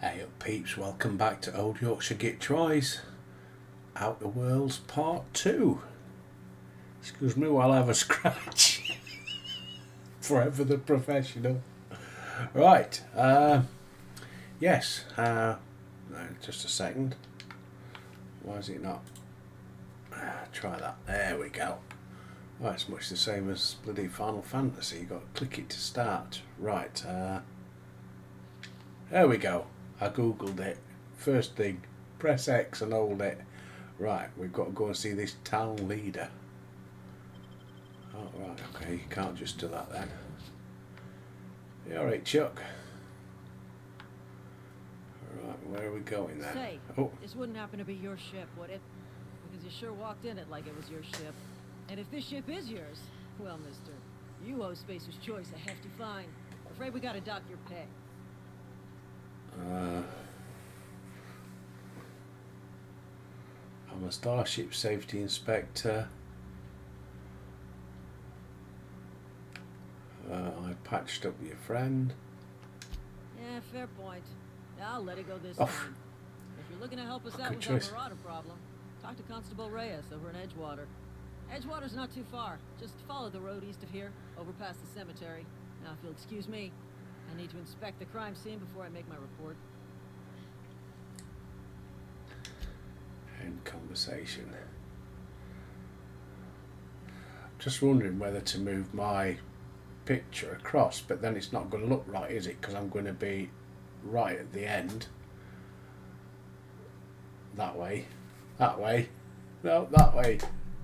Hey up peeps, welcome back to Old Yorkshire Git Tries Outer Worlds Part 2. Excuse me while I have a scratch. Forever the professional. Right, yes, just a second. Why is it not? Try that, there we go. Well, it's much the same as bloody Final Fantasy, you've got to click it to start. Right, there we go. I googled it. First thing, press X and hold it. Right, we've got to go and see this town leader. Oh, right, okay, you can't just do that then. You alright, Chuck? Right, where are we going then? Say, oh, this wouldn't happen to be your ship, would it? Because you sure walked in it like it was your ship. And if this ship is yours, well, mister, you owe Spacer's Choice a hefty fine. Afraid we gotta dock your pay. I'm a Starship Safety Inspector. I patched up your friend. Yeah, fair point. I'll let it go this Oh. time. If you're looking to help us Good out with choice. our marauder problem, talk to Constable Reyes over in Edgewater. Edgewater's not too far. Just follow the road east of here, over past the cemetery. Now, if you'll excuse me, I need to inspect the crime scene before I make my report. End conversation. Just wondering whether to move my picture across, but then it's not going to look right, is it? Because I'm going to be right at the end. That way. That way. No, that way.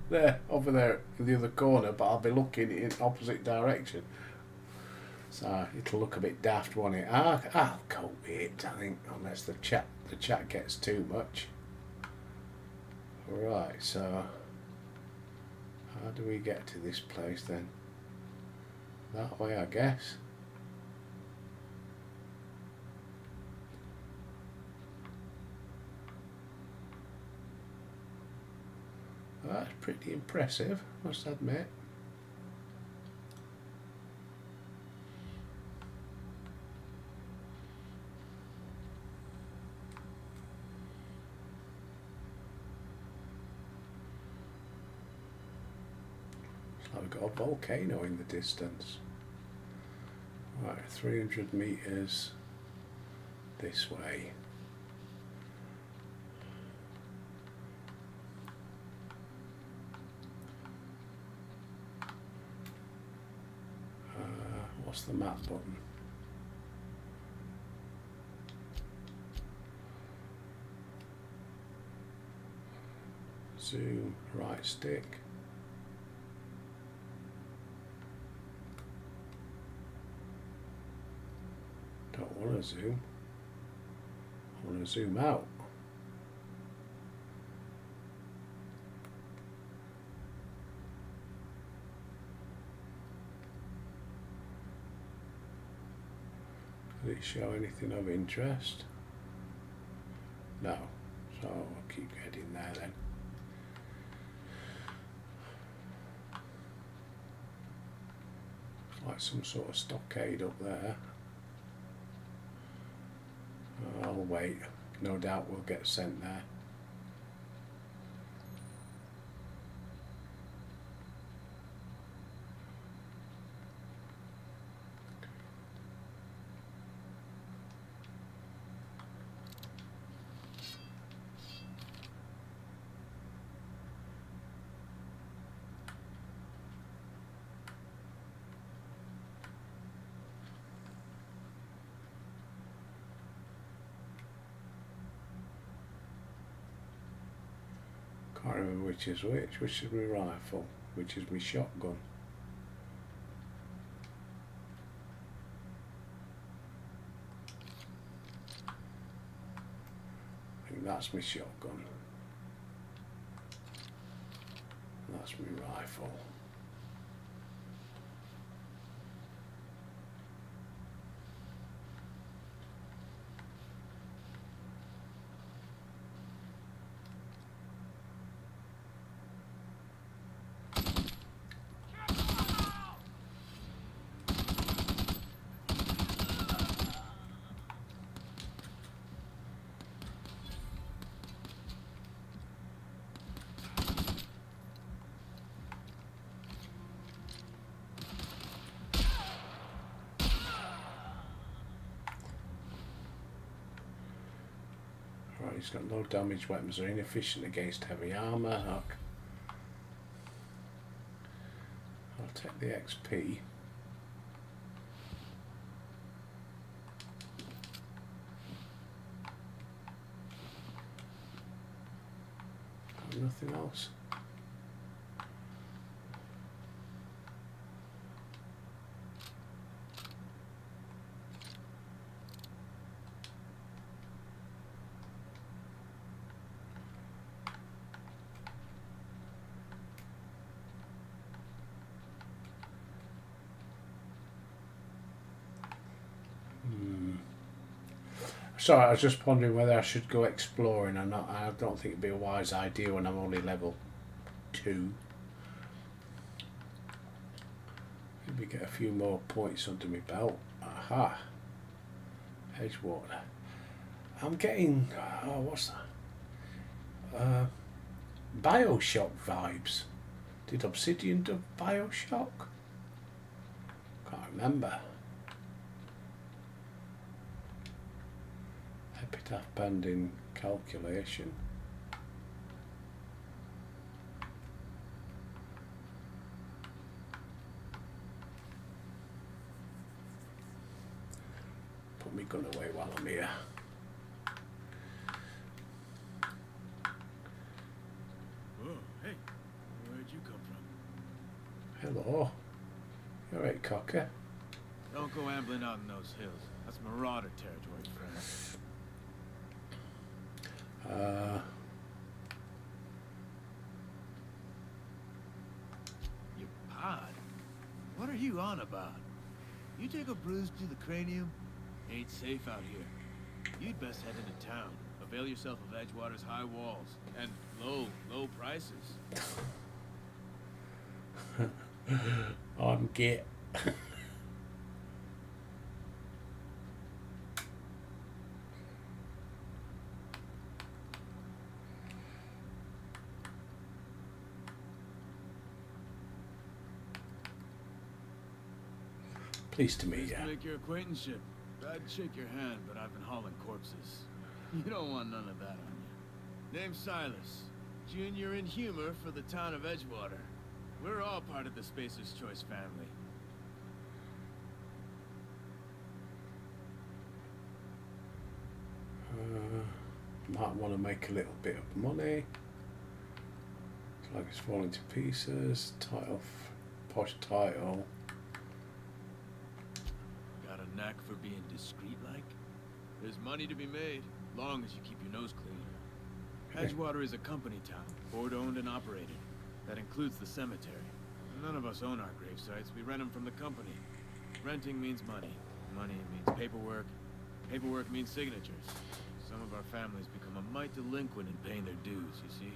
There, over there in the other corner, but I'll be looking in opposite direction. So it'll look a bit daft, won't it? I'll cope with it, I think, unless the chat gets too much. Right, so how do we get to this place then? That way, I guess. That's pretty impressive, must admit. We've got a volcano in the distance. Right, 300 meters this way. What's the map button? Zoom, right stick. Don't want to zoom. I want to zoom out. Does it show anything of interest? No. So I'll keep heading there then. Looks like some sort of stockade up there. I'll wait. No doubt we'll get sent there. Can't remember which is which is my rifle, which is my shotgun. I think that's my shotgun. That's my rifle. He's got low damage weapons, are inefficient against heavy armour. I'll take the XP. Got nothing else. Sorry, I was just pondering whether I should go exploring or not. I don't think it'd be a wise idea when I'm only level 2. Maybe get a few more points under my belt. Aha. Edgewater. I'm getting... what's that? Bioshock vibes. Did Obsidian do Bioshock? Can't remember. Epitaph band in calculation. Put my gun away while I'm here. Whoa, hey, where'd you come from? Hello. You alright, Cocker? Don't go ambling out in those hills. That's marauder territory, friend. Your pod? What are you on about? You take a bruise to the cranium? Ain't safe out here. You'd best head into town. Avail yourself of Edgewater's high walls and low prices. On get. Pleased to meet you. To make your acquaintanceship. I'd shake your hand, but I've been hauling corpses. You don't want none of that on you. Name's Silas. Junior in humor for the town of Edgewater. We're all part of the Spacer's Choice family. Might want to make a little bit of money. Looks like it's falling to pieces. Title, posh title. Got a knack for being discreet like? There's money to be made, long as you keep your nose clean. Edgewater is a company town, board owned and operated. That includes the cemetery. None of us own our grave sites, we rent them from the company. Renting means money. Money means paperwork. Paperwork means signatures. Some of our families become a mite delinquent in paying their dues, you see?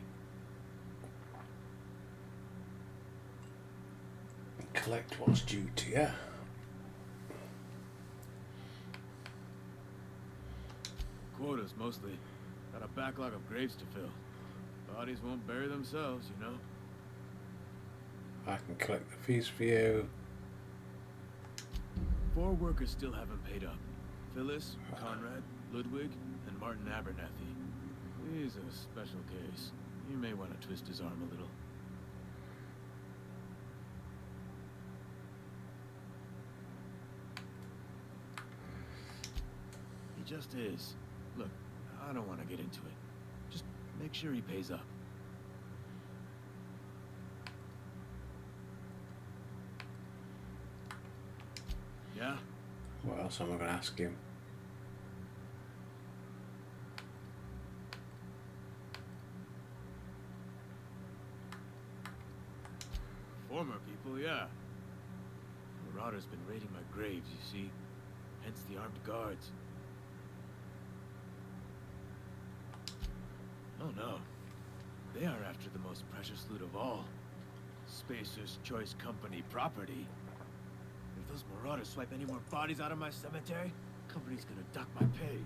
Collect what's due to you. Quotas, mostly. Got a backlog of graves to fill. Bodies won't bury themselves, you know? I can collect the fees for you. 4 workers still haven't paid up. Phyllis, Conrad, Ludwig, and Martin Abernathy. He's a special case. You may want to twist his arm a little. He just is. Look, I don't want to get into it. Just make sure he pays up. Yeah? What else am I going to ask him? Former people, yeah. Marauder's been raiding my graves, you see. Hence the armed guards. Oh no. They are after the most precious loot of all. Spacer's Choice Company property. If those marauders swipe any more bodies out of my cemetery, company's gonna dock my pay.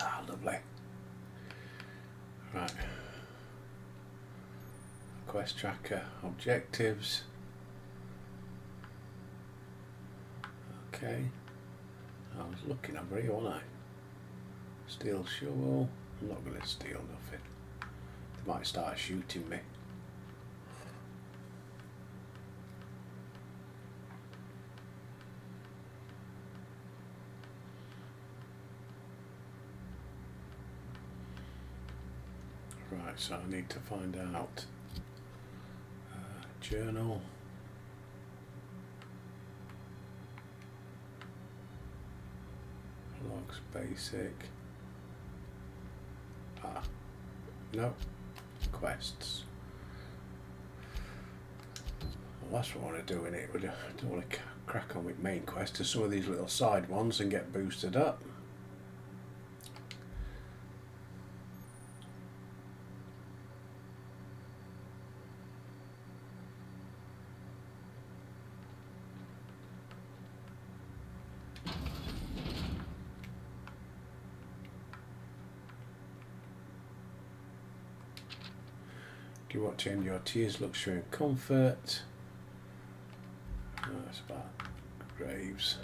Ah, lovely. Right. Quest tracker, objectives. Okay. I was looking over here, wasn't I? Steel shovel. I'm not going to steal nothing. They might start shooting me. Right, so I need to find out. Journal. Logs basic. No. Quests. Well, that's what I want to do in it. I don't want to crack on with main quests to some of these little side ones and get boosted up. Do you want to end your tears, luxury and comfort? That's about graves.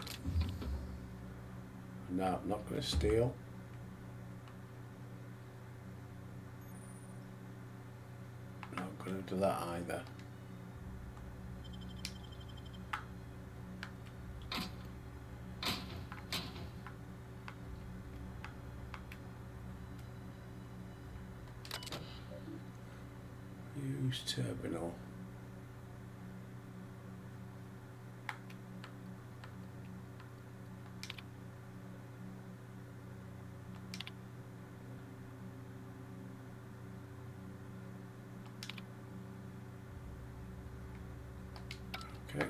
No, I'm not going to steal. Not going to do that either. Use terminal. Okay.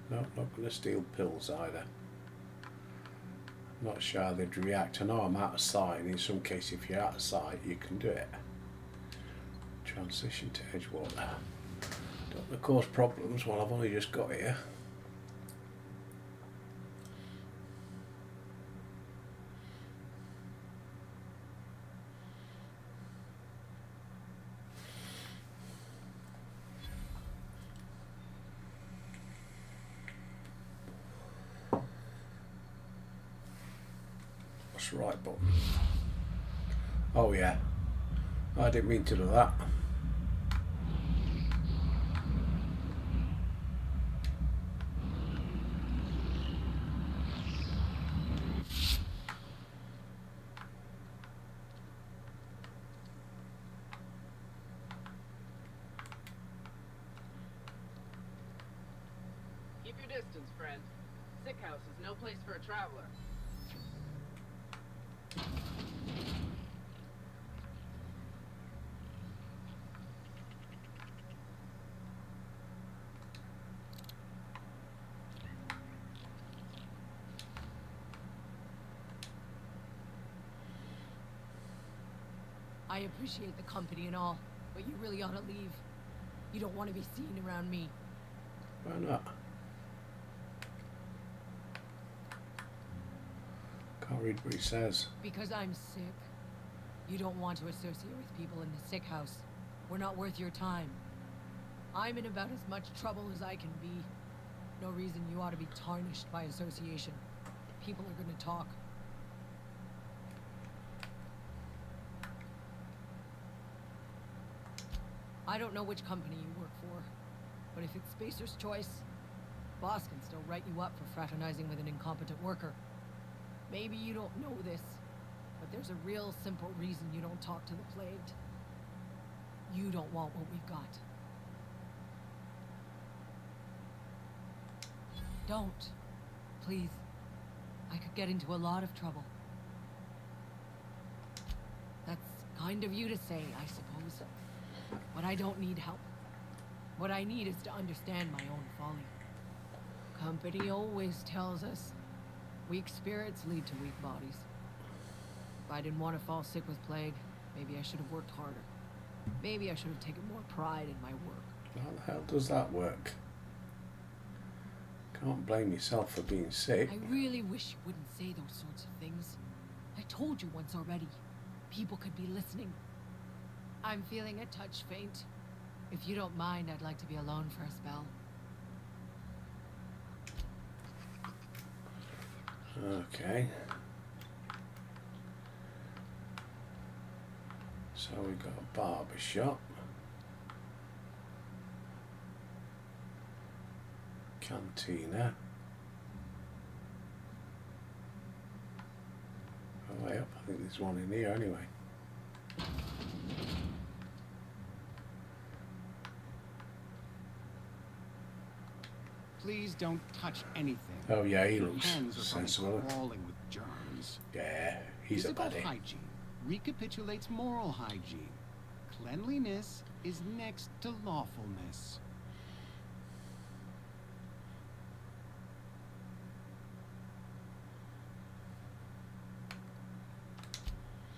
No, not going to steal pills either. Not sure how they'd react. I know I'm out of sight, and in some cases if you're out of sight you can do it. Transition to Edgewater. Don't want to cause problems while I've only just got here. Right button. Oh yeah, I didn't mean to do that. Keep your distance, friend. Sick house is no place for a traveler. I appreciate the company and all, but you really ought to leave. You don't want to be seen around me. Why not? Can't read what he says. Because I'm sick. You don't want to associate with people in the sick house. We're not worth your time. I'm in about as much trouble as I can be. No reason you ought to be tarnished by association. People are gonna talk. I don't know which company you work for, but if it's Spacer's Choice, boss can still write you up for fraternizing with an incompetent worker. Maybe you don't know this, but there's a real simple reason you don't talk to the plagued. You don't want what we've got. Don't. Please. I could get into a lot of trouble. That's kind of you to say, I suppose. But I don't need help. What I need is to understand my own folly. Company always tells us weak spirits lead to weak bodies. If I didn't want to fall sick with plague, maybe I should have worked harder. Maybe I should have taken more pride in my work. How the hell does that work? Can't blame yourself for being sick. I really wish you wouldn't say those sorts of things. I told you once already. People could be listening. I'm feeling a touch faint. If you don't mind, I'd like to be alone for a spell. Okay. So we got a barber shop. Cantina. Oh, way up. I think there's one in here anyway. Please don't touch anything. Oh yeah, he Your looks hands are probably sensible. crawling with germs. Yeah, he's a Physical baddie. hygiene recapitulates moral hygiene. Cleanliness is next to lawfulness.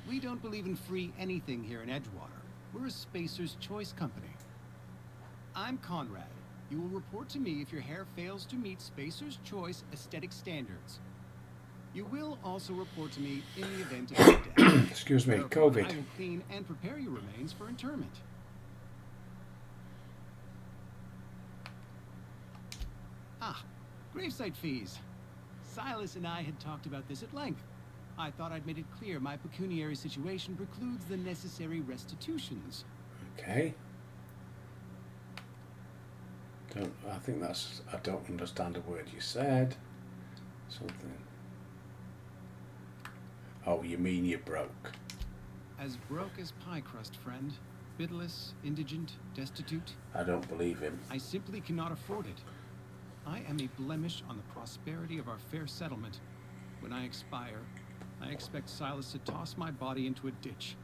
We don't believe in free anything here in Edgewater. We're a Spacer's Choice company. I'm Conrad. You will report to me if your hair fails to meet Spacer's Choice aesthetic standards. You will also report to me in the event of your death. Excuse me, Therefore, COVID. I will clean and prepare your remains for interment. Ah, gravesite fees. Silas and I had talked about this at length. I thought I'd made it clear my pecuniary situation precludes the necessary restitutions. Okay. I think that's. I don't understand a word you said. Something. Oh, you mean you broke? As broke as pie crust, friend. Bidless, indigent, destitute. I don't believe him. I simply cannot afford it. I am a blemish on the prosperity of our fair settlement. When I expire, I expect Silas to toss my body into a ditch.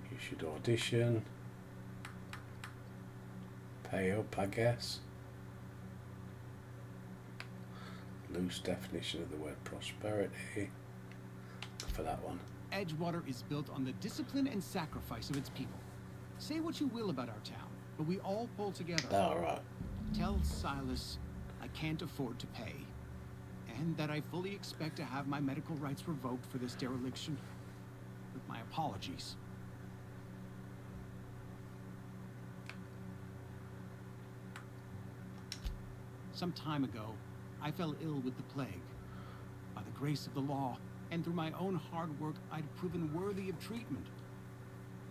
You should audition. Pay up, I guess. Loose definition of the word prosperity. For that one. Edgewater is built on the discipline and sacrifice of its people. Say what you will about our town, but we all pull together. All right. Tell Silas I can't afford to pay, and that I fully expect to have my medical rights revoked for this dereliction. With my apologies. Some time ago, I fell ill with the plague. By the grace of the law, and through my own hard work, I'd proven worthy of treatment.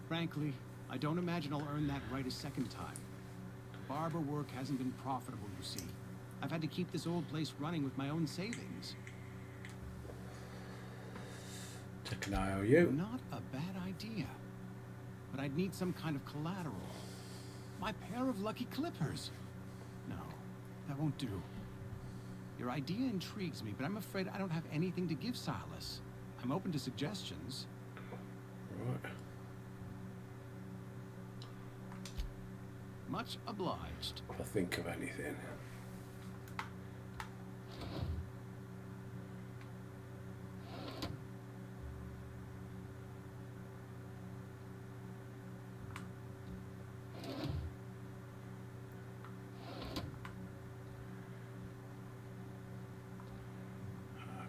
Frankly, I don't imagine I'll earn that right a second time. Barber work hasn't been profitable, you see. I've had to keep this old place running with my own savings. Take an IOU. Not a bad idea. But I'd need some kind of collateral. My pair of lucky clippers. No, that won't do. Your idea intrigues me, but I'm afraid I don't have anything to give Silas. I'm open to suggestions. Right. Much obliged. If I think of anything.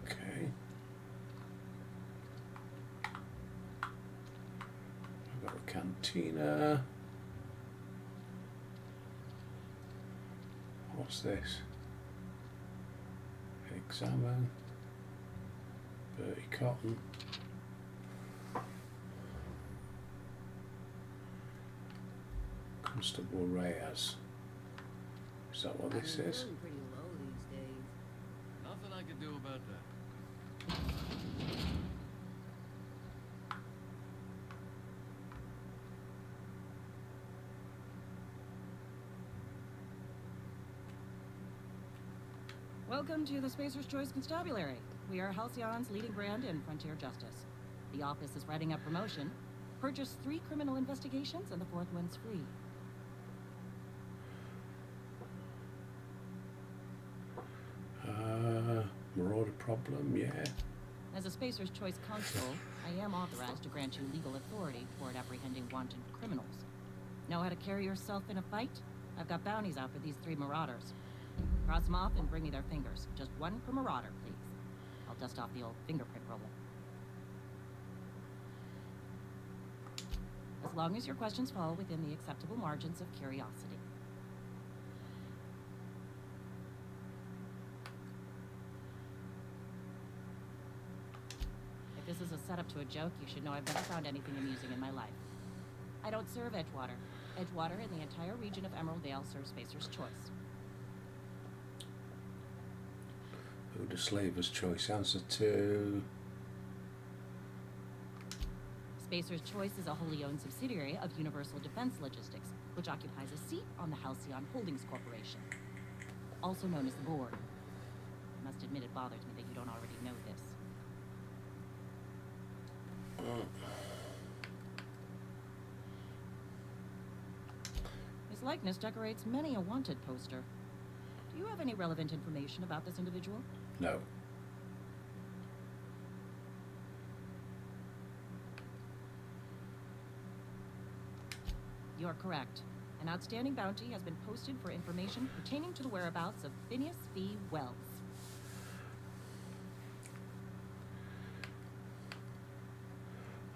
Okay. I've got a cantina. What's this? Examine. Bertie Cotton. Constable Reyes. Is that what this is? Pretty low these days. Nothing I can do about that. Welcome to the Spacer's Choice Constabulary. We are Halcyon's leading brand in frontier justice. The office is writing up promotion. Purchase 3 criminal investigations and the 4th one's free. Marauder problem, yeah. As a Spacer's Choice constable, I am authorized to grant you legal authority toward apprehending wanted criminals. Know how to carry yourself in a fight? I've got bounties out for these 3 marauders. Cross them off and bring me their fingers. Just 1 per marauder, please. I'll dust off the old fingerprint roller. As long as your questions fall within the acceptable margins of curiosity. If this is a setup to a joke, you should know I've never found anything amusing in my life. I don't serve Edgewater. Edgewater and the entire region of Emerald Vale serves Spacer's Choice. Who does Slaver's Choice answer to? Spacer's Choice is a wholly owned subsidiary of Universal Defense Logistics, which occupies a seat on the Halcyon Holdings Corporation, also known as the Board. I must admit it bothers me that you don't already know this. His likeness decorates many a wanted poster. Do you have any relevant information about this individual? No. You're correct. An outstanding bounty has been posted for information pertaining to the whereabouts of Phineas V. Wells.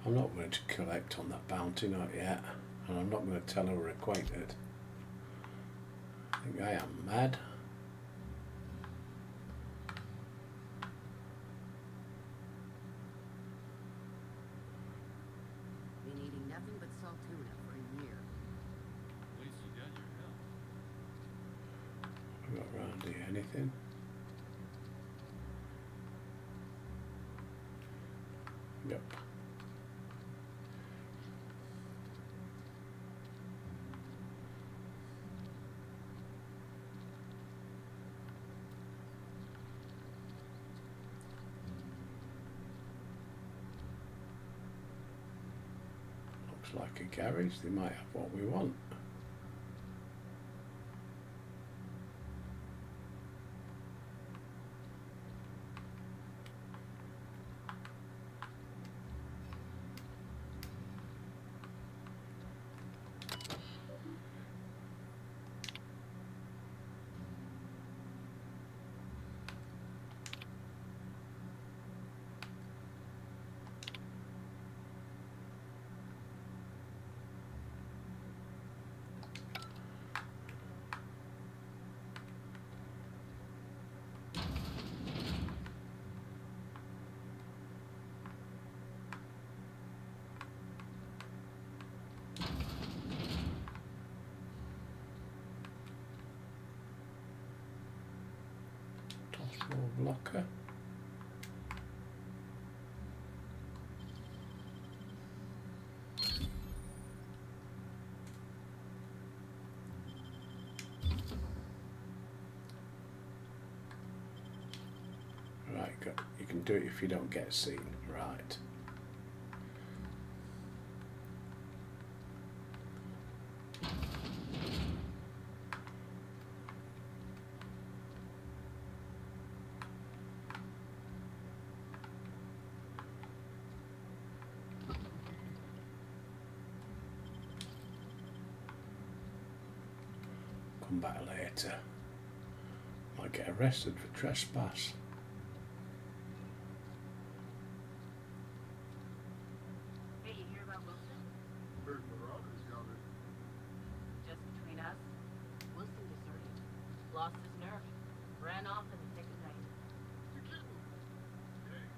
I'm not going to collect on that bounty, not yet. And I'm not going to tell her we're acquainted. I think I am mad. Been eating nothing but salt tuna for a year. At least you got your health. I've got around here anything? Yep. Looks like a garage. They might have what we want. Blocker. Right, you can do it if you don't get seen. Right. Come back later. Might get arrested for trespass. Hey, you hear about Wilson? Heard Marauders gathered. Just between us, Wilson deserted. Lost his nerve. Ran off in the thick of night. You're kidding. Hey.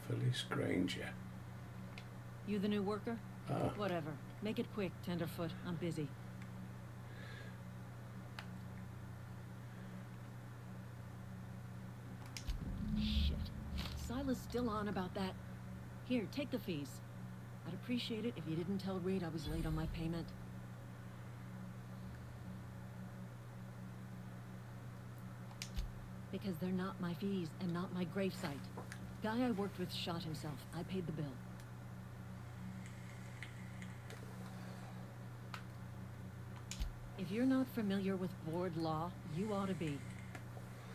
Phyllis Granger. You the new worker? Ah. Whatever. Make it quick, Tenderfoot. I'm busy. Shit. Silas still on about that. Here, take the fees. I'd appreciate it if you didn't tell Reed I was late on my payment. Because they're not my fees and not my gravesite. Guy I worked with shot himself. I paid the bill. If you're not familiar with board law, you ought to be.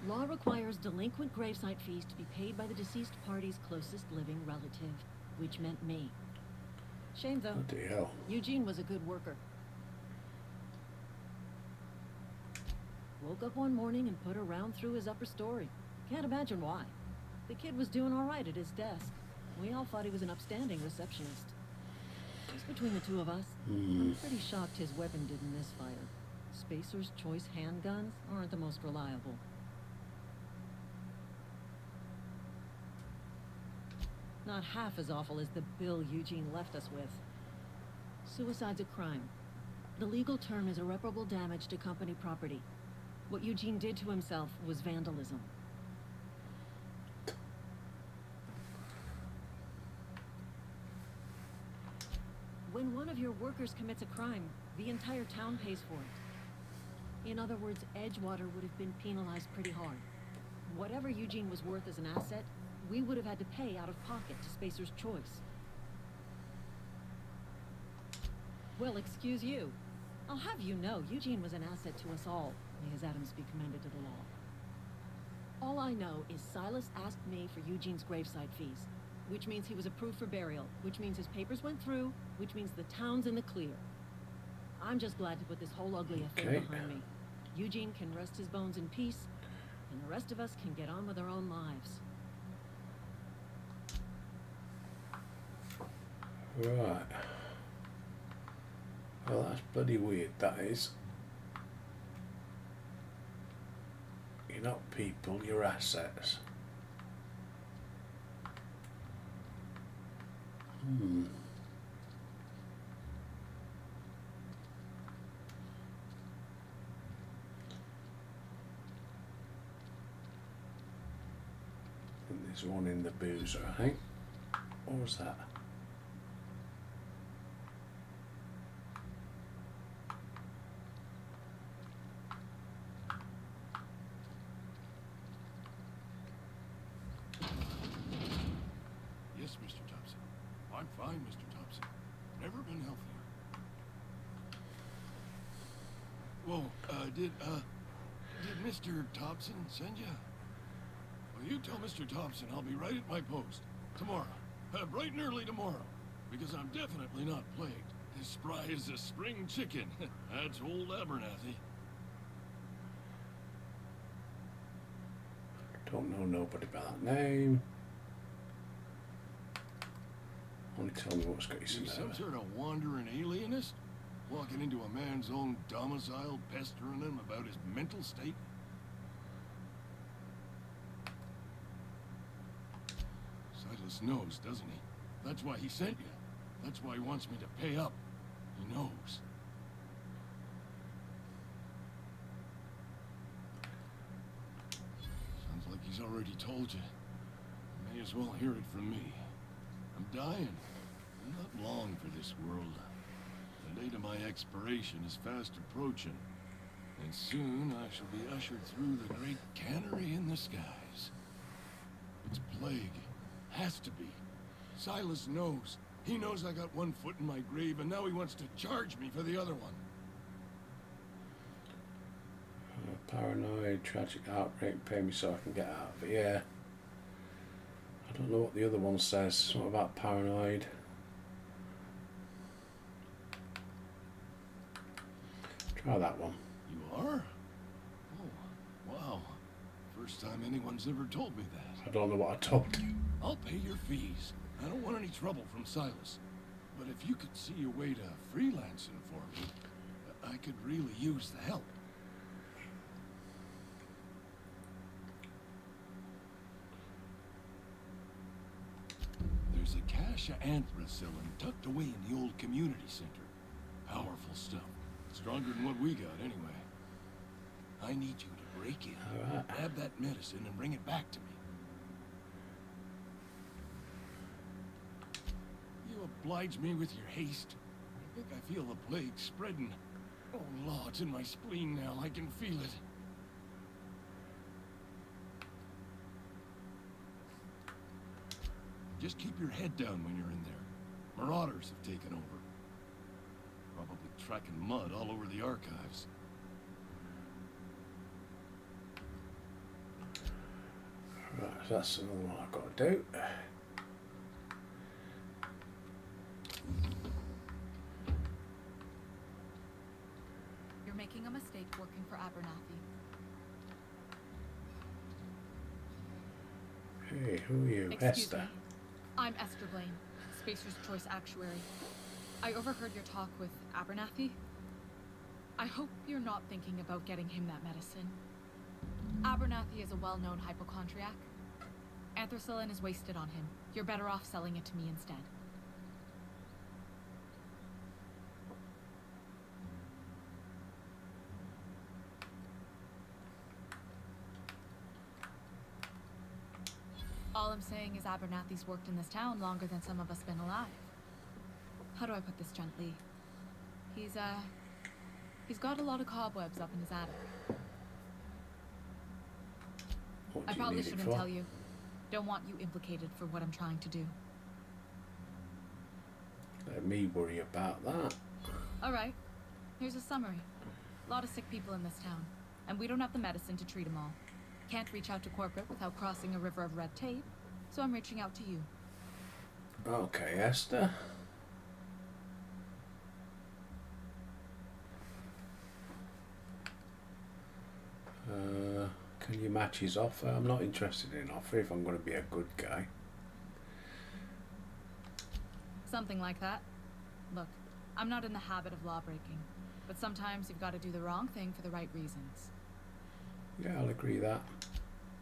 Law requires delinquent gravesite fees to be paid by the deceased party's closest living relative, which meant me. Shame though. What the hell? Eugene was a good worker. Woke up one morning and put a round through his upper story. Can't imagine why. The kid was doing all right at his desk. We all thought he was an upstanding receptionist. Just between the two of us, I'm pretty shocked his weapon didn't misfire. Spacer's Choice handguns aren't the most reliable. Not half as awful as the bill Eugene left us with. Suicide's a crime. The legal term is irreparable damage to company property. What Eugene did to himself was vandalism. When one of your workers commits a crime, the entire town pays for it. In other words, Edgewater would have been penalized pretty hard. Whatever Eugene was worth as an asset, we would have had to pay out of pocket to Spacer's Choice. Well, excuse you. I'll have you know, Eugene was an asset to us all. May his Adams be commended to the law. All I know is Silas asked me for Eugene's gravesite fees, which means he was approved for burial, which means his papers went through, which means the town's in the clear. I'm just glad to put this whole ugly affair behind me. Eugene can rest his bones in peace, and the rest of us can get on with our own lives. Right. Well, that's bloody weird, that is. You're not people, you're assets. And there's one in the boozer, I think. What was that? Yes, Mr. Thompson. I'm fine, Mr. Thompson. Never been healthier. Whoa, did Mr. Thompson send you? Well, you tell Mr. Thompson I'll be right at my post. Tomorrow. Bright and early tomorrow. Because I'm definitely not plagued. As spry as a spring chicken. That's old Abernathy. Don't know nobody by that name. Only tell me what's got you You some some sort of wandering alienist? Walking into a man's own domicile, pestering him about his mental state? Silas knows, doesn't he? That's why he sent you. That's why he wants me to pay up. He knows. Sounds like he's already told you. May as well hear it from me. I'm dying. I'm not long for this world. The date of my expiration is fast approaching. And soon I shall be ushered through the great cannery in the skies. It's plague. Has to be. Silas knows. He knows I got one foot in my grave, and now he wants to charge me for the other one. Paranoid, tragic outbreak, pay me so I can get out of it. Yeah. I don't know what the other one says. Something about paranoid. Try that one. You are? Oh, wow. First time anyone's ever told me that. I don't know what I told you. I'll pay your fees. I don't want any trouble from Silas. But if you could see a way to freelancing for me, I could really use the help. There's a cache of anthracillin tucked away in the old community center. Powerful stuff. Stronger than what we got, anyway. I need you to break in, grab that medicine, and bring it back to me. You oblige me with your haste. I think I feel the plague spreading. Oh, Lord, it's in my spleen now. I can feel it. Just keep your head down when you're in there. Marauders have taken over. Probably tracking mud all over the archives. Right, so that's another one I've got to do. You're making a mistake working for Abernathy. Hey, who are you? Excuse Esther. me. I'm Esther Blaine, Spacer's Choice Actuary. I overheard your talk with Abernathy. I hope you're not thinking about getting him that medicine. Abernathy is a well-known hypochondriac. Anthracillin is wasted on him. You're better off selling it to me instead. All I'm saying is Abernathy's worked in this town longer than some of us been alive. How do I put this gently? He's got a lot of cobwebs up in his attic. What I do you probably need it shouldn't for? tell you. Don't want you implicated for what I'm trying to do. Let me worry about that. Alright, here's a summary. A lot of sick people in this town, and we don't have the medicine to treat them all. Can't reach out to corporate without crossing a river of red tape, so I'm reaching out to you. Okay, Esther. Can you match his offer? I'm not interested in offer if I'm going to be a good guy. Something like that. Look, I'm not in the habit of law breaking, but sometimes you've got to do the wrong thing for the right reasons. Yeah, I'll agree that.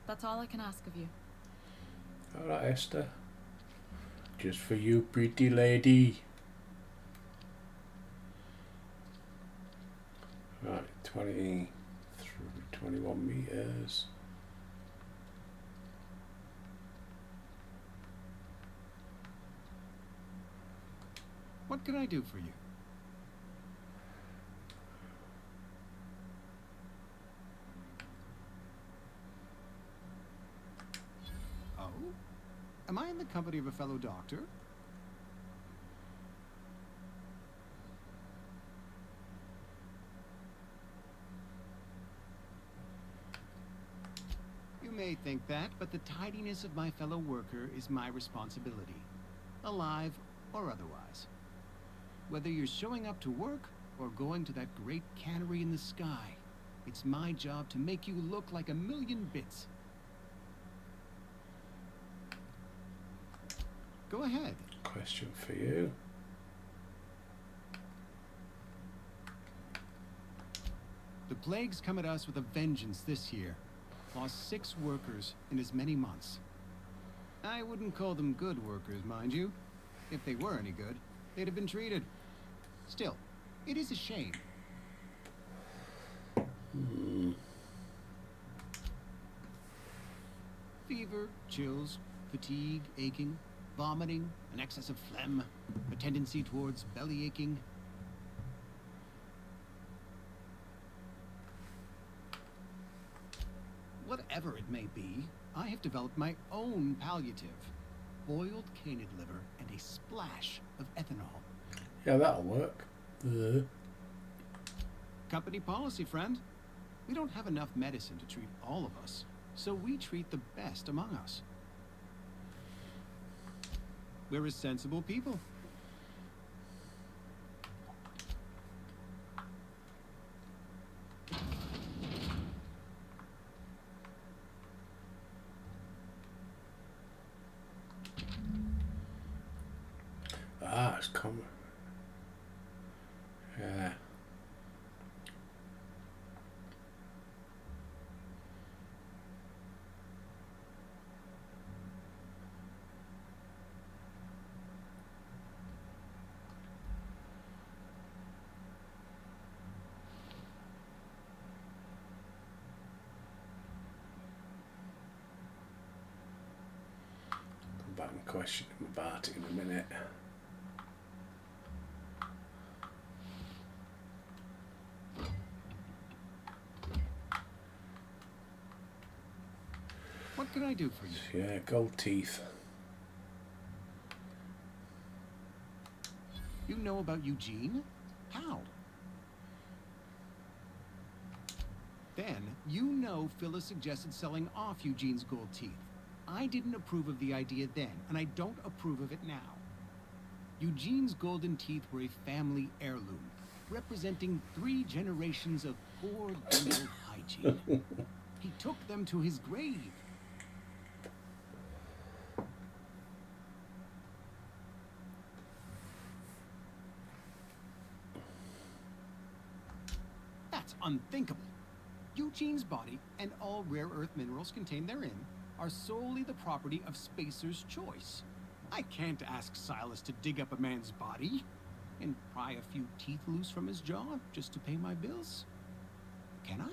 That's all I can ask of you. Alright, Esther. Just for you, pretty lady. Right, 21 meters. What can I do for you? Oh? Am I in the company of a fellow doctor? You may think that, but the tidiness of my fellow worker is my responsibility. Alive or otherwise. Whether you're showing up to work or going to that great cannery in the sky, it's my job to make you look like a million bits. Go ahead. Question for you. The plague's come at us with a vengeance this year. Lost 6 workers in as many months. I wouldn't call them good workers, mind you. If they were any good, they'd have been treated. Still, it is a shame. Fever, chills, fatigue, aching, vomiting, an excess of phlegm, a tendency towards belly aching. Whatever it may be, I have developed my own palliative. Boiled canid liver and a splash of ethanol. Yeah, that'll work. Company policy, friend. We don't have enough medicine to treat all of us, so we treat the best among us. We're a sensible people. Ah, it's coming. Yeah. Come back and question him about it in a minute. What can I do for you? Yeah, gold teeth. You know about Eugene? How? Then, you know Phyllis suggested selling off Eugene's gold teeth. I didn't approve of the idea then, and I don't approve of it now. Eugene's golden teeth were a family heirloom, representing 3 generations of poor dental hygiene. He took them to his grave. That's unthinkable. Eugene's body and all rare earth minerals contained therein are solely the property of Spacer's Choice. I can't ask Silas to dig up a man's body and pry a few teeth loose from his jaw just to pay my bills. Can I?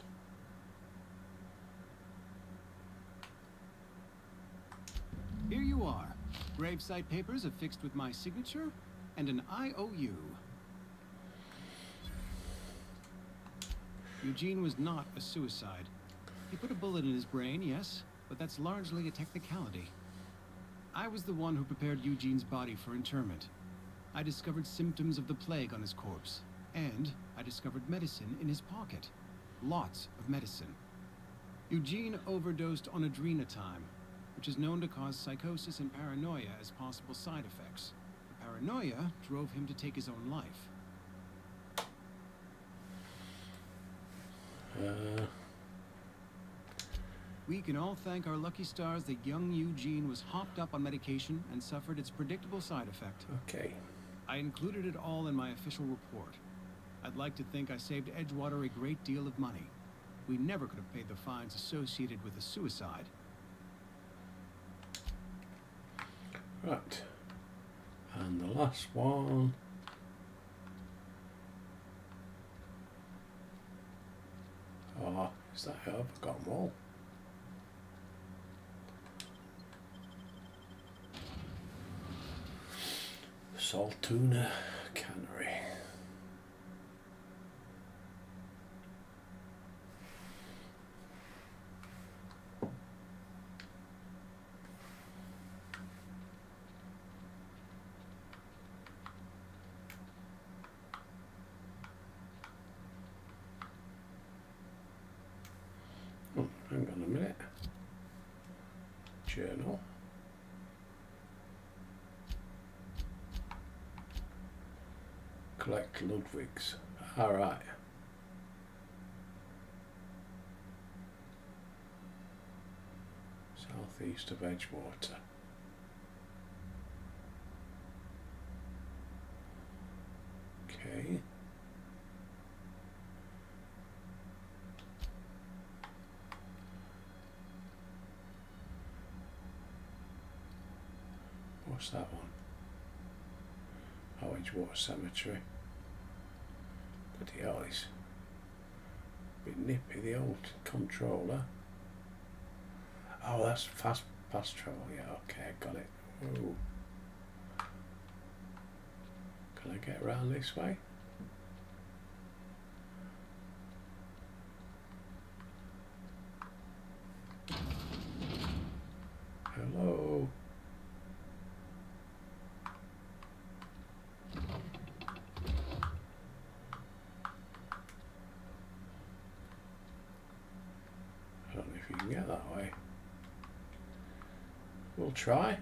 Here you are. Gravesite papers affixed with my signature and an IOU. Eugene was not a suicide. He put a bullet in his brain, yes, but that's largely a technicality. I was the one who prepared Eugene's body for interment. I discovered symptoms of the plague on his corpse, and I discovered medicine in his pocket. Lots of medicine. Eugene overdosed on adrenatime, which is known to cause psychosis and paranoia as possible side effects. The paranoia drove him to take his own life. We can all thank our lucky stars that young Eugene was hopped up on medication and suffered its predictable side effect. Okay. I included it all in my official report. I'd like to think I saved Edgewater a great deal of money. We never could have paid the fines associated with a suicide. Right. And the last one. Oh, is that how I've got them all? Saltuna Cannery. Oh, hang on a minute. Journal. Collect Ludwig's. All right. Southeast of Edgewater. Okay. What's that one? Oh, Edgewater Cemetery. Bloody hell, it's a bit nippy, the old controller. Oh, that's fast travel. Yeah, okay, got it. Ooh. Can I get around this way? Hello. I don't know if you can get that way. We'll try.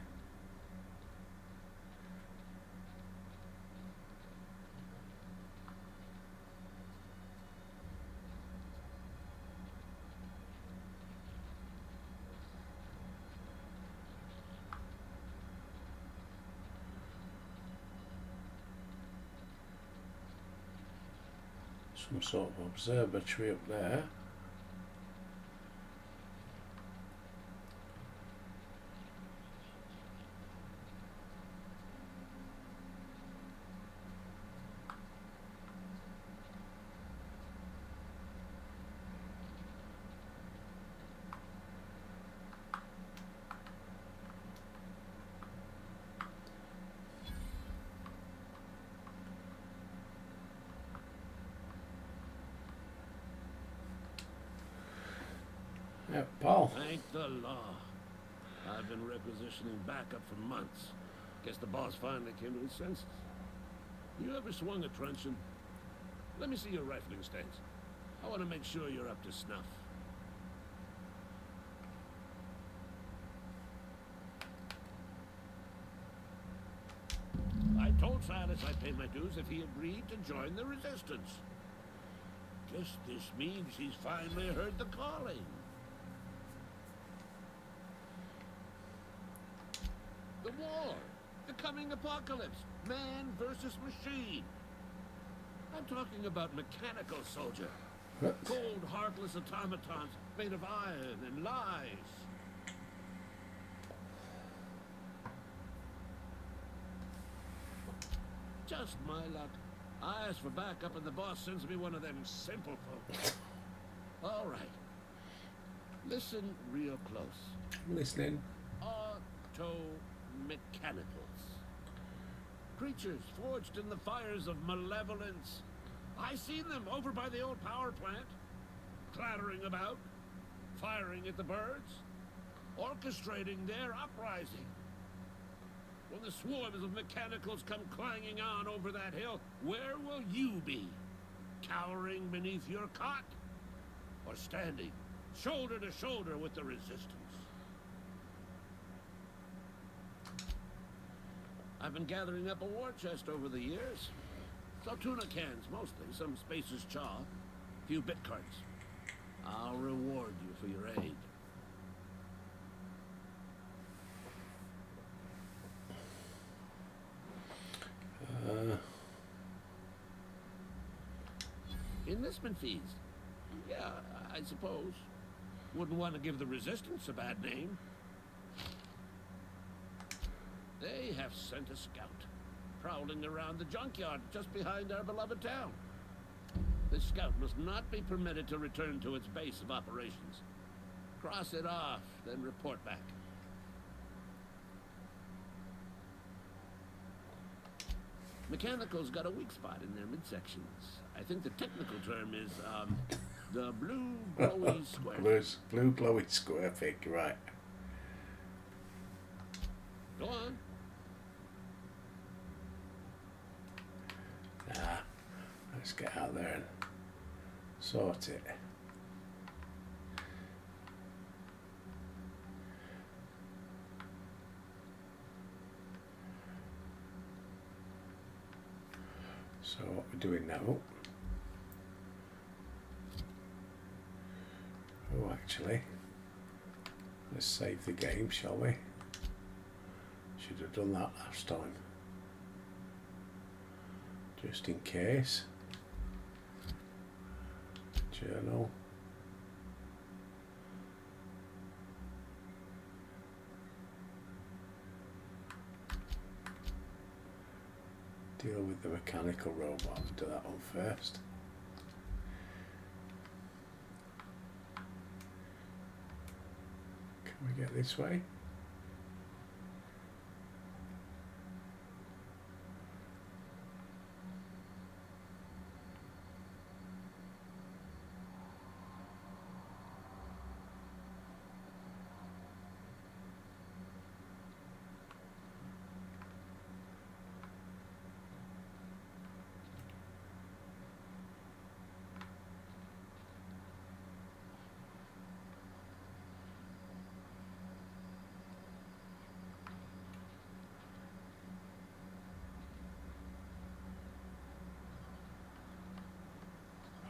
Some sort of observatory up there. Yeah, Paul. Thank the law. I've been requisitioning backup for months. Guess the boss finally came to his senses. You ever swung a truncheon? Let me see your rifling stance. I want to make sure you're up to snuff. I told Silas I'd pay my dues if he agreed to join the resistance. Guess this means he's finally heard the calling. The war. The coming apocalypse. Man versus machine. I'm talking about mechanical soldier. Cold, heartless automatons made of iron and lies. Just my luck. I ask for backup and the boss sends me one of them simple folk. All right. Listen real close. I'm listening. Auto-mechanicals. Creatures forged in the fires of malevolence. I seen them over by the old power plant. Clattering about. Firing at the birds. Orchestrating their uprising. When the swarms of mechanicals come clanging on over that hill, where will you be? Cowering beneath your cot? Or standing, shoulder to shoulder with the resistance? I've been gathering up a war chest over the years. Saltuna cans, mostly. Some Spacer's chaw. A few bit carts. I'll reward you for your aid. Enlistment fees. Yeah, I suppose. Wouldn't want to give the resistance a bad name. They have sent a scout, prowling around the junkyard just behind our beloved town. This scout must not be permitted to return to its base of operations. Cross it off, then report back. Mechanical's got a weak spot in their midsections. I think the technical term is, the blue glowy square. Blue glowy square fig, right. Go on. Nah, let's get out there and sort it. So what we're doing now, oh actually, let's save the game, shall we? Should have done that last time, just in case. Journal. Deal with the mechanical robot and do that one first. Can we get this way?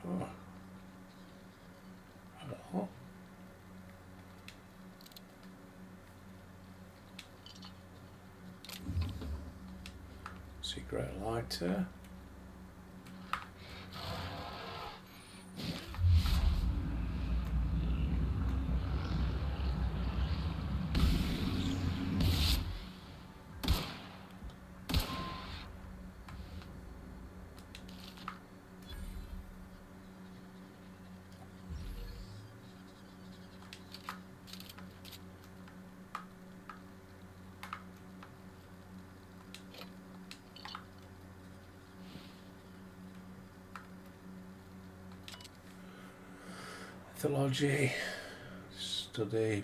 Oh. Hello. Secret lighter. Ethology, study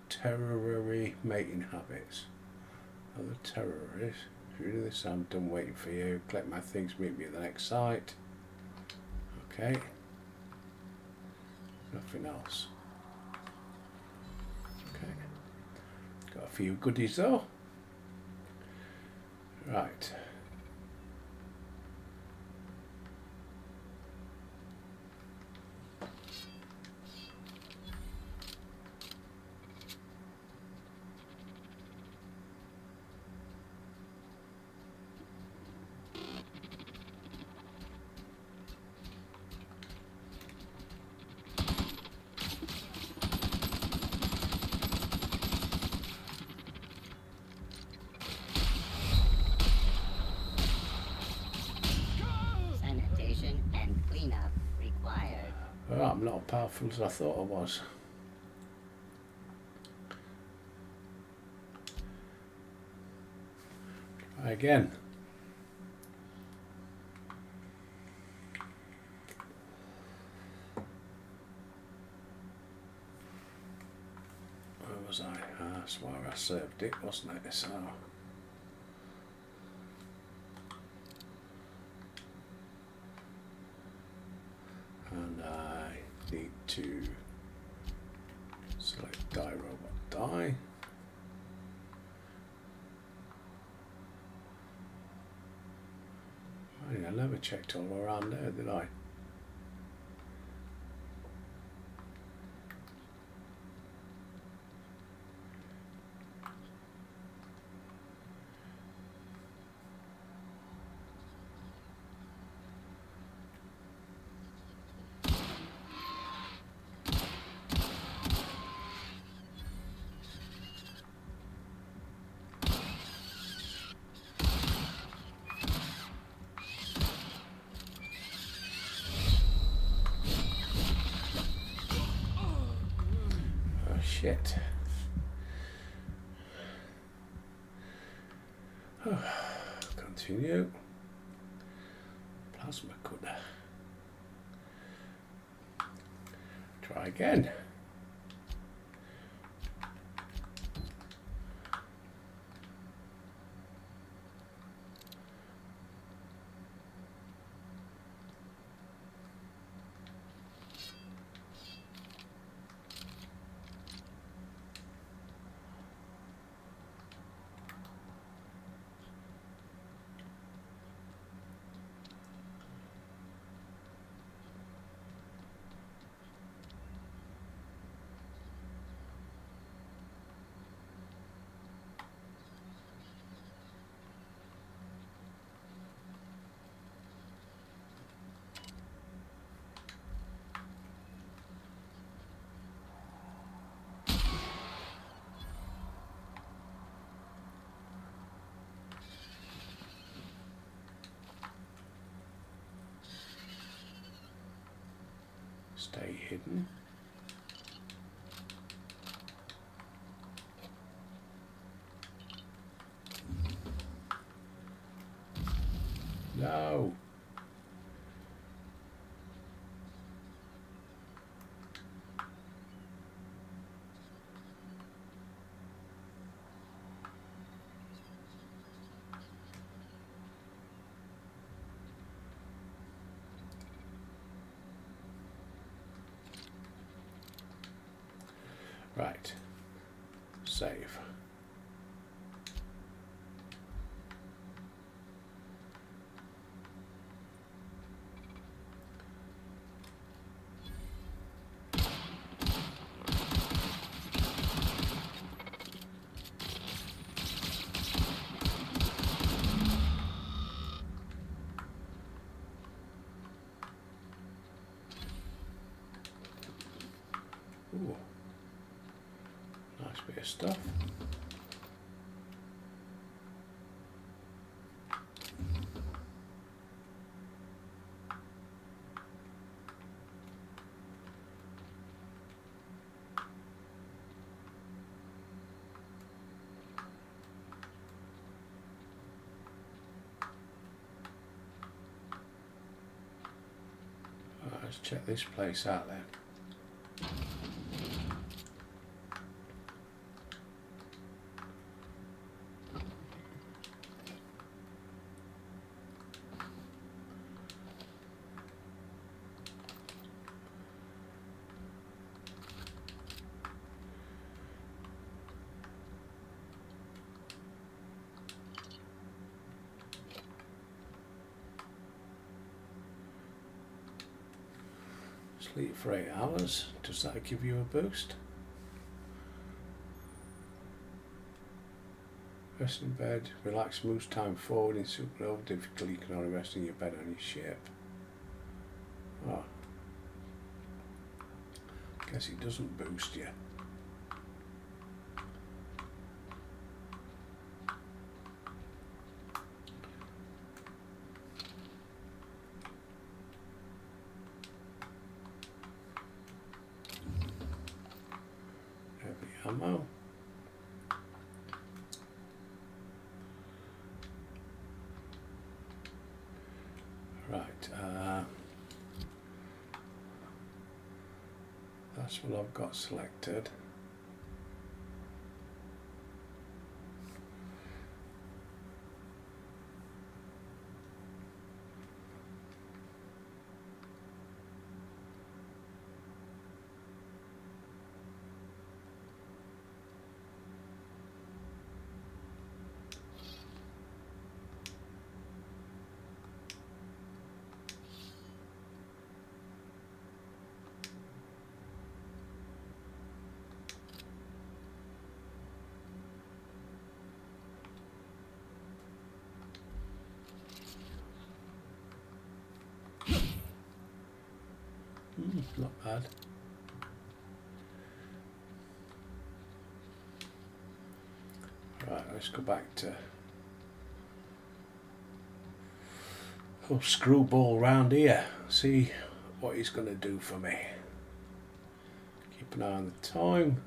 terrorary mating habits of the terrorists. If you do this, I'm done waiting for you. Collect my things, meet me at the next site. Okay. Nothing else. Okay. Got a few goodies though. Right. Sanitation and cleanup required. Well, I'm not as powerful as I thought I was. Try again. Where was I? That's where I served it, wasn't it? So. And I need to select die robot die. I never checked all around there, did I? Shit. Continue. Plasma cutter. Try again. Stay hidden. No. Right. Save. Ooh. Nice bit of stuff. Let's check this place out then. Sleep for 8 hours. Does that give you a boost? Rest in bed. Relax moves time forward in supernova difficulty. You can only rest in your bed on your ship. Oh. Guess it doesn't boost you. Heavy ammo. Right, that's what I've got selected. Not bad. Right, let's go back to screwball round here. See what he's going to do for me. Keep an eye on the time.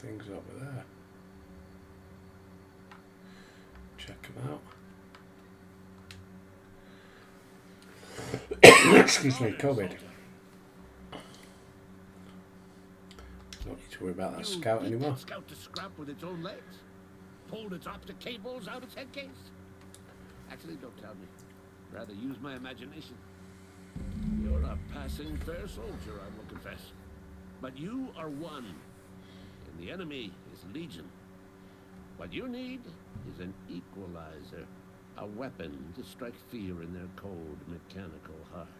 Things over there. Check them out. Excuse me, COVID. Don't need to worry about that scout anymore. That scout to scrap with its own legs? Pulled its optic cables out its head case? Actually, don't tell me. Rather use my imagination. You're a passing fair soldier, I will confess. But you are one. The enemy is legion. What you need is an equalizer, a weapon to strike fear in their cold mechanical hearts.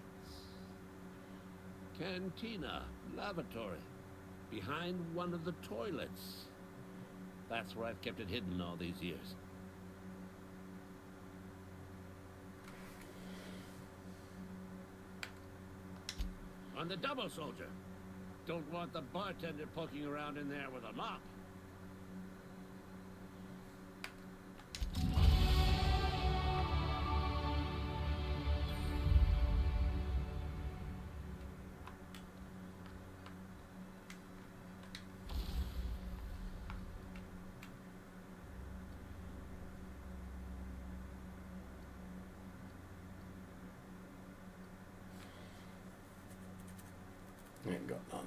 Cantina, lavatory, behind one of the toilets. That's where I've kept it hidden all these years. On the double, soldier. Don't want the bartender poking around in there with a mop. Ain't got none.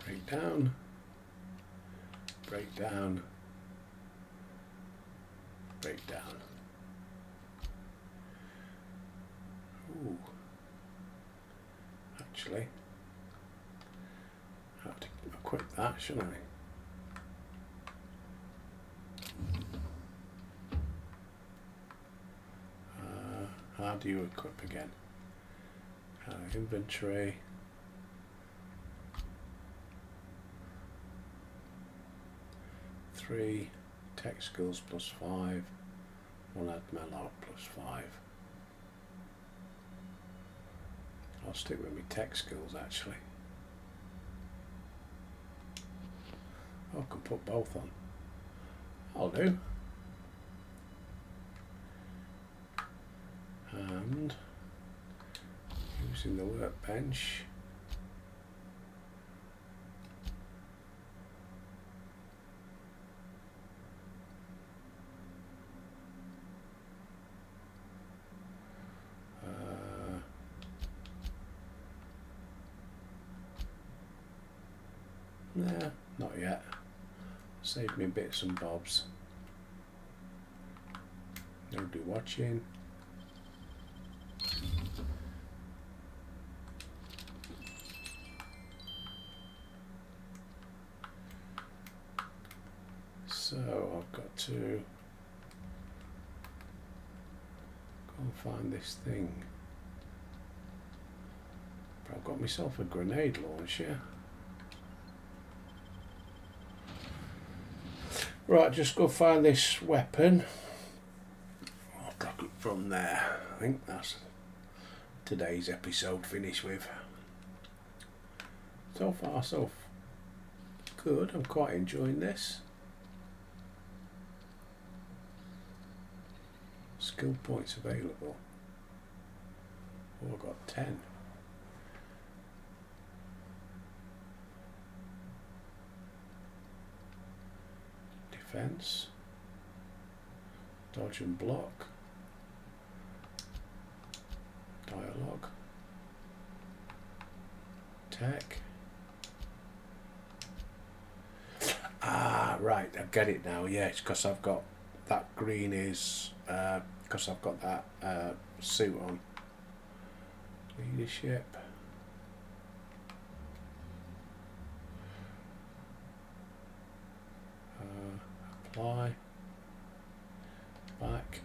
Break down. Break down. Break down. Ooh. Actually, I have to equip that, shouldn't I? How do you equip again? Inventory. Three tech skills plus 5. One add Melloc plus 5. I'll stick with my tech skills actually. I can put both on. I'll do. And using the workbench. Nah, not yet. Save me bits and bobs. Nobody watching. So I've got to go and find this thing. But I've got myself a grenade launcher. Right, just go find this weapon. I'll take it from there. I think that's today's episode finished with. So far, so good. I'm quite enjoying this. Skill points available. Oh, I've got 10. Defense, dodge and block, dialogue, tech. Ah, right, I get it now. Yeah, it's because I've got that green is because I've got that suit on. Leadership. Apply, back,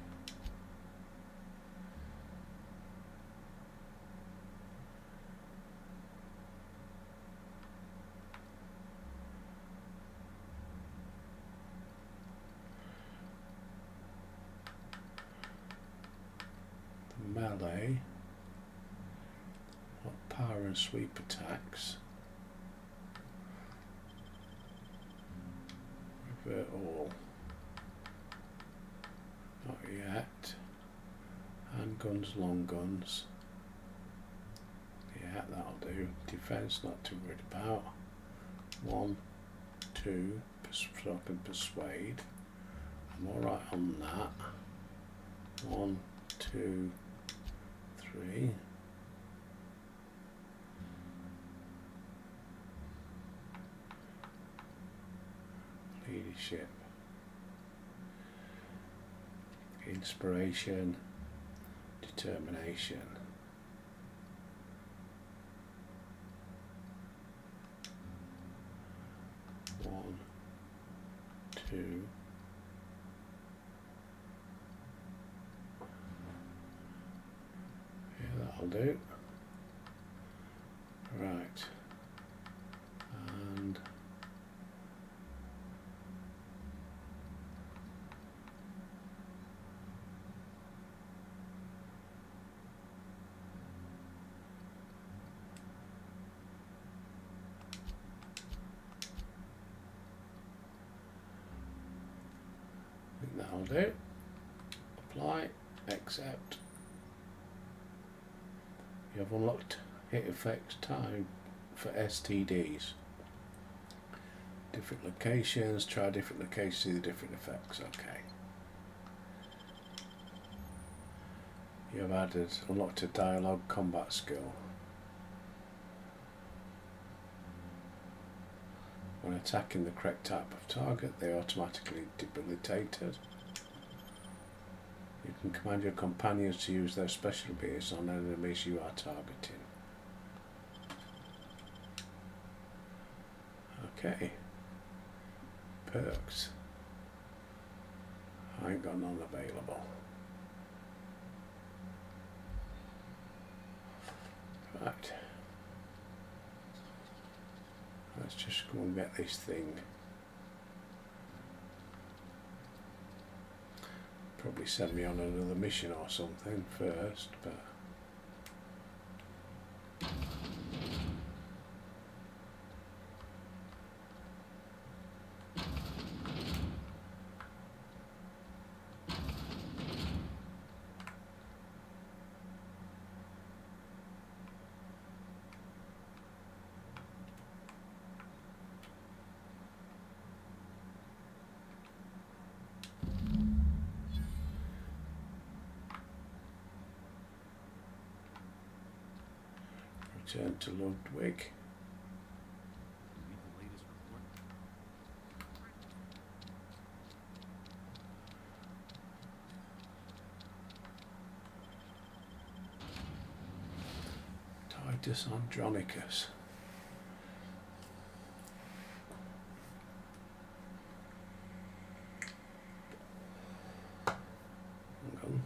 the melee, power and sweep attacks, revert all. Not yet. Handguns, long guns. Yeah, that'll do. Defense, not too worried about. 1, 2, so I can persuade. I'm alright on that. 1, 2, 3. Leadership. Inspiration, determination. One, two. Yeah, that'll do. Right. And that'll do. Apply, accept. You have unlocked hit effects time for STDs. Different locations, try different locations, see the different effects. Okay. You have added, unlocked a dialogue combat skill. When attacking the correct type of target, they are automatically debilitated. You can command your companions to use their special abilities on enemies you are targeting. Okay. Perks. I ain't got none available. Right. Let's just go and get this thing. Probably send me on another mission or something first, but return to Ludwig. Read the latest Titus Andronicus. Hang on.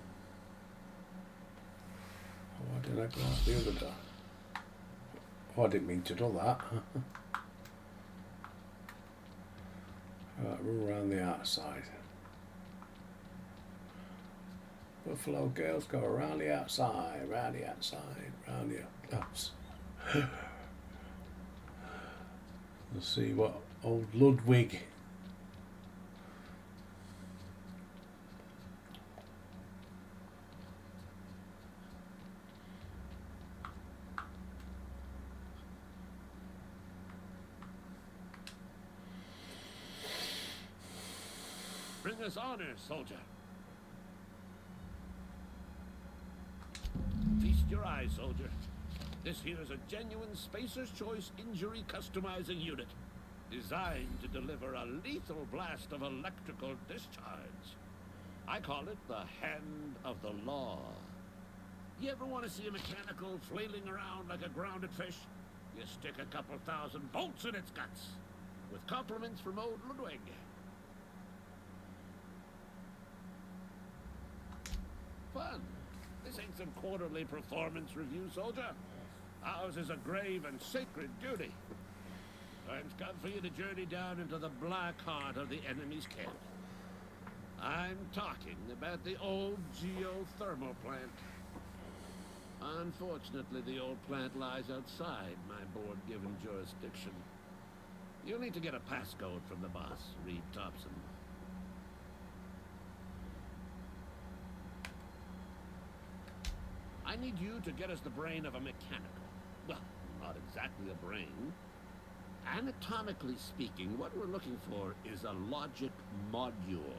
Why did I go out the other door? Oh, I didn't mean to do that. Right, run around the outside. Buffalo girls go around the outside, round the outside, round the outside. Let's see what old Ludwig. Bring us honor, soldier. Feast your eyes, soldier. This here is a genuine Spacer's Choice injury customizing unit, designed to deliver a lethal blast of electrical discharge. I call it the Hand of the Law. You ever want to see a mechanical flailing around like a grounded fish? You stick a couple thousand bolts in its guts, with compliments from old Ludwig. Fun. This ain't some quarterly performance review, soldier. Ours is a grave and sacred duty. Time's come for you to journey down into the black heart of the enemy's camp. I'm talking about the old geothermal plant. Unfortunately, the old plant lies outside my board-given jurisdiction. You'll need to get a passcode from the boss, Reed Thompson. I need you to get us the brain of a mechanical. Well, not exactly a brain. Anatomically speaking, what we're looking for is a logic module.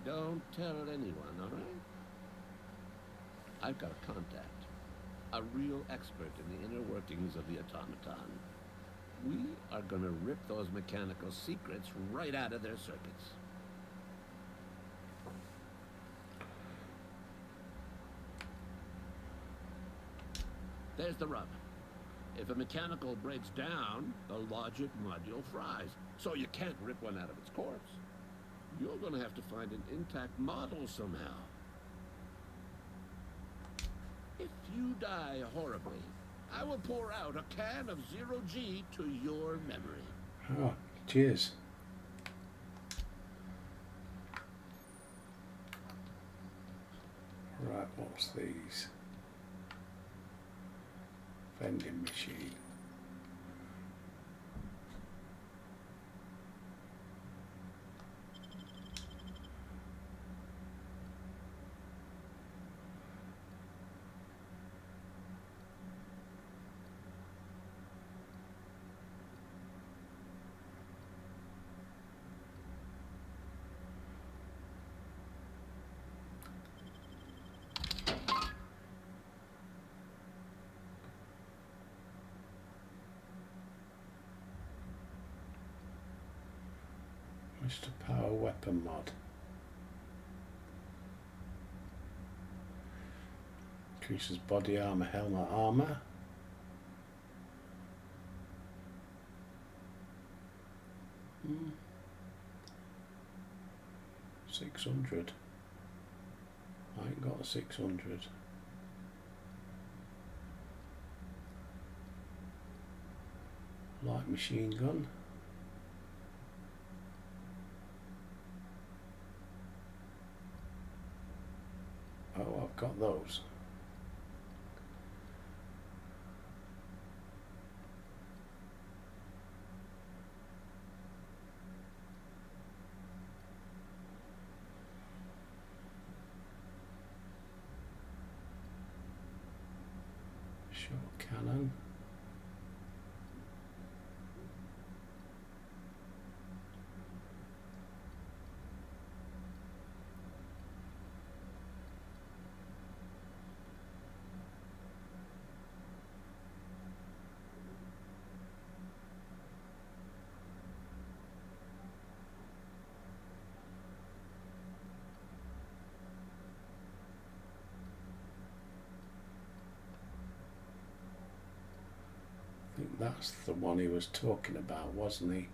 Don't tell anyone, all right? I've got a contact. A real expert in the inner workings of the automaton. We are gonna rip those mechanical secrets right out of their circuits. There's the rub. If a mechanical breaks down, the logic module fries, so you can't rip one out of its course. You're gonna have to find an intact model somehow. If you die horribly, I will pour out a can of zero-G to your memory. Oh, cheers. Right, what's these? Vending machine. Mr. Power Weapon Mod. Increases body armor, helmet armor. Hmm. 600. I ain't got a 600. Light machine gun. Oh, I've got those. Short cannon. think that's the one he was talking about, wasn't he?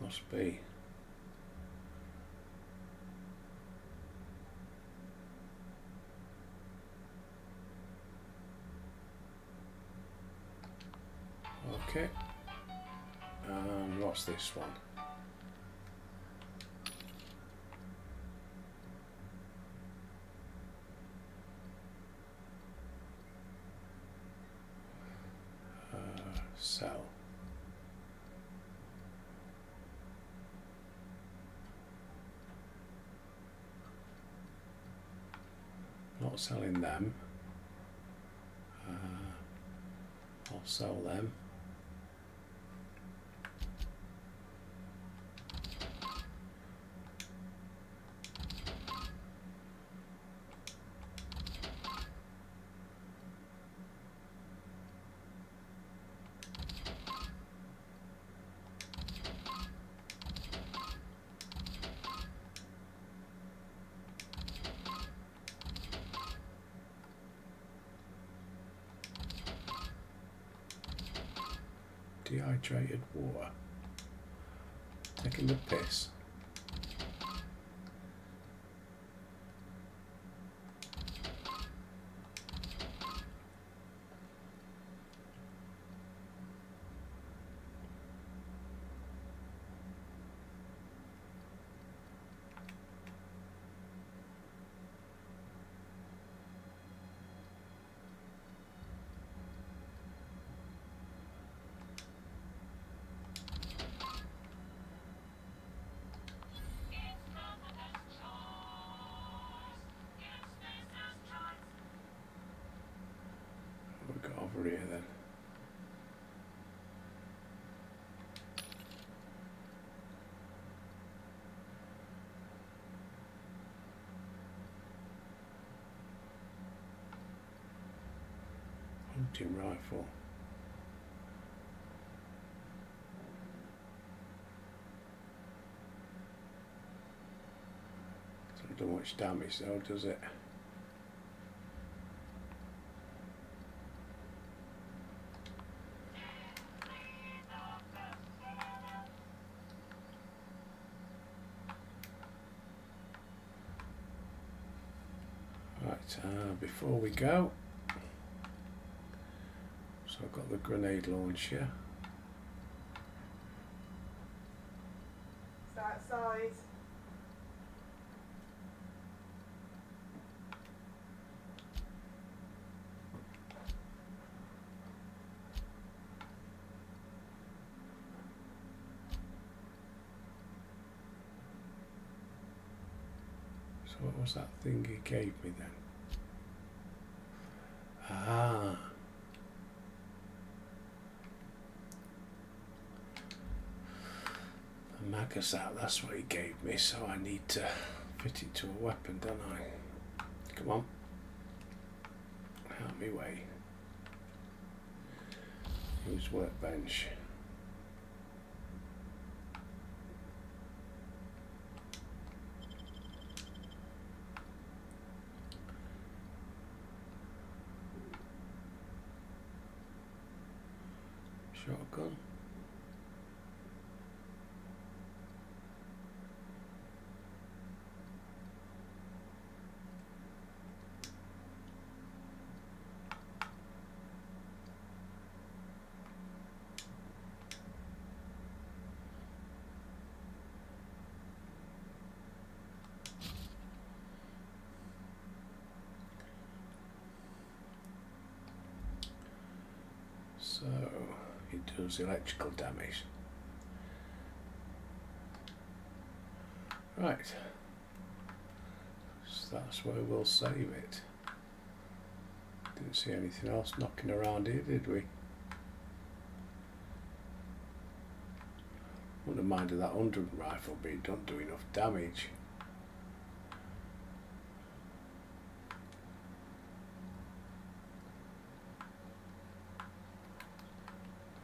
Must be. Okay. And what's this one? Sell. Not selling them. I'll sell them. Dehydrated water. Taking the piss. We've got over here then. Hunting rifle. Doesn't do much damage though, does it? Before we go, so I've got the grenade launcher. It's that size. So what was that thing he gave me then? Ah. A Magasat, that's what he gave me, so I need to fit it to a weapon, don't I? Come on. Out me way. Use workbench. Shotgun. So it does electrical damage. Right. So that's where we'll save it. Didn't see anything else knocking around here, did we? Wouldn't have minded that 100 rifle, but it don't do enough damage.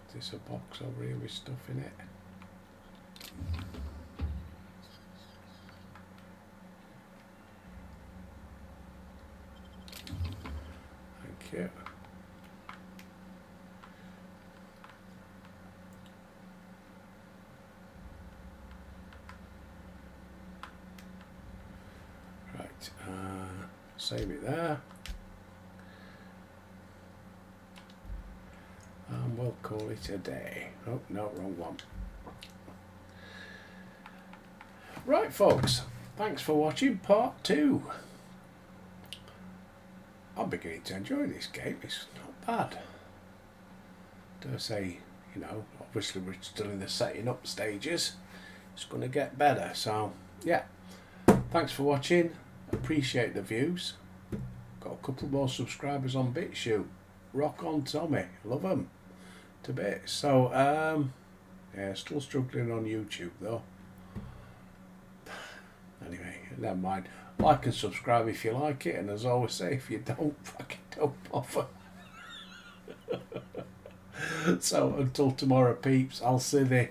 Is this a box over here with stuff in it? you. Right, save it there. And we'll call it a day. Oh, no, wrong one. Right, folks. Thanks for watching part 2. I'm beginning to enjoy this game. It's not bad. Dare say, you know, obviously we're still in the setting up stages. It's going to get better. So, yeah. Thanks for watching. Appreciate the views. Got a couple more subscribers on BitChute. Rock on, Tommy. Love them to bits. So, yeah, still struggling on YouTube though. Anyway, never mind. Like and subscribe if you like it, and as I always say, if you don't, fucking don't bother. So until tomorrow, peeps, I'll see thee.